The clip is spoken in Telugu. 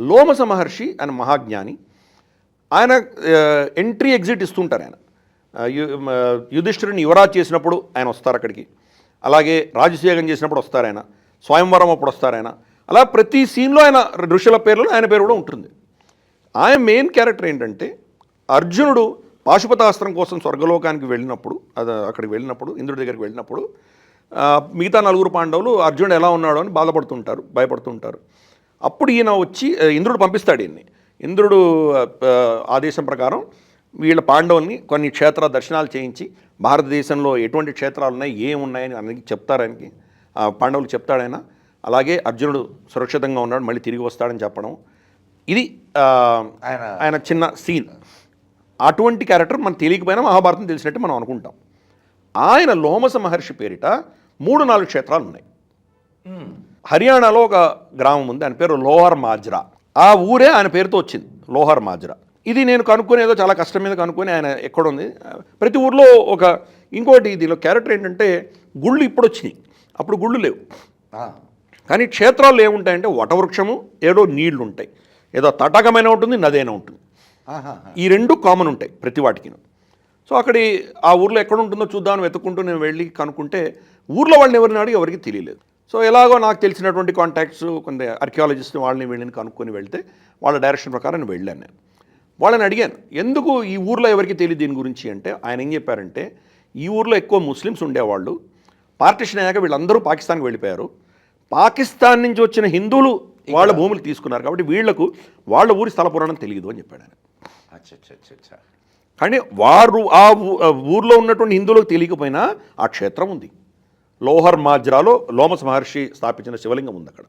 లోమస మహర్షి ఆయన మహాజ్ఞాని. ఆయన ఎంట్రీ ఎగ్జిట్ ఇస్తుంటారు. ఆయన యుధిష్ఠిరుని యువరాజ్ చేసినప్పుడు ఆయన వస్తారు అక్కడికి, అలాగే రాజసూయాగం చేసినప్పుడు వస్తారు ఆయన, స్వయంవరం అప్పుడు వస్తారు ఆయన. అలా ప్రతి సీన్లో ఆయన ఋషుల పేర్లలో ఆయన పేరు కూడా ఉంటుంది. ఆయన మెయిన్ క్యారెక్టర్ ఏంటంటే, అర్జునుడు పాశుపతాస్త్రం కోసం స్వర్గలోకానికి వెళ్ళినప్పుడు, అక్కడికి వెళ్ళినప్పుడు, ఇంద్రుడి దగ్గరికి వెళ్ళినప్పుడు మిగతా 4 పాండవులు అర్జునుడు ఎలా ఉన్నాడో అని బాధపడుతుంటారు, భయపడుతుంటారు. అప్పుడు ఈయన వచ్చి ఇంద్రుడు పంపిస్తాడు ఈయన్ని. ఇంద్రుడు ఆదేశం ప్రకారం వీళ్ళ పాండవుల్ని కొన్ని క్షేత్ర దర్శనాలు చేయించి, భారతదేశంలో ఎటువంటి క్షేత్రాలు ఉన్నాయి, ఏమున్నాయని అన్ని చెప్తారానికి, పాండవులు చెప్తాడాయన. అలాగే అర్జునుడు సురక్షితంగా ఉన్నాడు, మళ్ళీ తిరిగి వస్తాడని చెప్పడం. ఇది ఆయన చిన్న సీన్. అటువంటి క్యారెక్టర్ మనకు తెలియకపోయినా మహాభారతం తెలిసినట్టు మనం అనుకుంటాం. ఆయన లోమస మహర్షి పేరిట 3-4 క్షేత్రాలు ఉన్నాయి. హర్యానాలో ఒక గ్రామం ఉంది, ఆయన పేరు లోహర్ మాజ్రా. ఆ ఊరే ఆయన పేరుతో వచ్చింది, లోహర్ మాజ్రా. ఇది నేను కనుక్కొని, ఏదో చాలా కష్టం మీద కనుక్కొని ఆయన ఎక్కడుంది. ప్రతి ఊర్లో ఒక ఇంకోటి దీనిలో క్యారెక్టర్ ఏంటంటే, గుళ్ళు ఇప్పుడు వచ్చినాయి, అప్పుడు గుళ్ళు లేవు. కానీ క్షేత్రాలు ఏముంటాయంటే వటవృక్షము, ఏదో నీళ్లు ఉంటాయి, ఏదో తటాకమైన ఉంటుంది, నదైనా ఉంటుంది. ఈ 2 కామన్ ఉంటాయి ప్రతి వాటికి. సో అక్కడి ఆ ఊర్లో ఎక్కడ ఉంటుందో చూద్దామని వెతుక్కుంటూ నేను వెళ్ళి కనుక్కుంటే ఊర్లో వాళ్ళని ఎవరిని అడిగి ఎవరికి తెలియలేదు. సో ఎలాగో నాకు తెలిసినటువంటి కాంటాక్ట్స్ కొంత ఆర్కియాలజిస్ట్ వాళ్ళని వెళ్ళి కనుక్కొని వెళ్తే వాళ్ళ డైరెక్షన్ ప్రకారం నేను వెళ్ళాను. నేను వాళ్ళని అడిగాను, ఎందుకు ఈ ఊర్లో ఎవరికి తెలియదు దీని గురించి అంటే, ఆయన ఏం చెప్పారంటే, ఈ ఊర్లో ఎక్కువ ముస్లిమ్స్ ఉండేవాళ్ళు, పార్టిషన్ అయ్యాక వీళ్ళందరూ పాకిస్తాన్కి వెళ్ళిపోయారు, పాకిస్తాన్ నుంచి వచ్చిన హిందువులు వాళ్ళ భూములు తీసుకున్నారు, కాబట్టి వీళ్లకు వాళ్ళ ఊరి స్థల పురాణం తెలియదు అని చెప్పాడు ఆయన. కానీ వారు ఆ ఊర్లో ఉన్నటువంటి హిందువులకు తెలియకపోయినా ఆ క్షేత్రం ఉంది. లోహర్ మాజ్రాలో లోమస మహర్షి స్థాపించిన శివలింగం ఉంది అక్కడ.